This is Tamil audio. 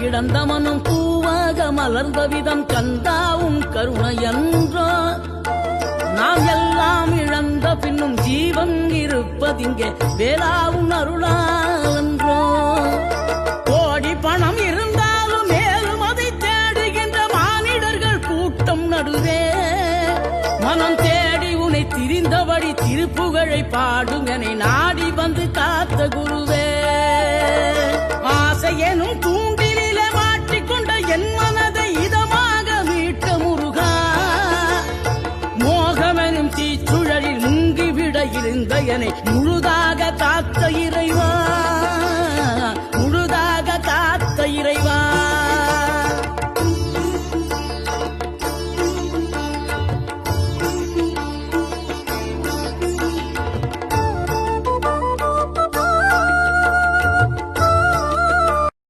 கிடந்த மனம் பூவாக மலர்ந்த விதம் கந்தாவும் கருணையன்றோ நாம் எல்லாம் இழந்த பின்னும் ஜீவன் இருப்பதிங்கே வேளாவும் அருளாலன்றோ கோடி பணம் இருந்தாலும் மேலும் அதை தேடுகின்ற மானிடர்கள் கூட்டம் நடுவே மனம் தேடி உனை திரிந்தபடி திருப்புகழை பாடும் என நாடி வந்து காத்த குருவே ஆசை எனும் தூண்டிலே மாட்டிக்கொண்ட என் மனதை இதமாக மீட்ட முருகா மோகமெனும் தீச்சுழலில் முங்கிவிட இருந்த என்னை முழுதாக காத்த இறை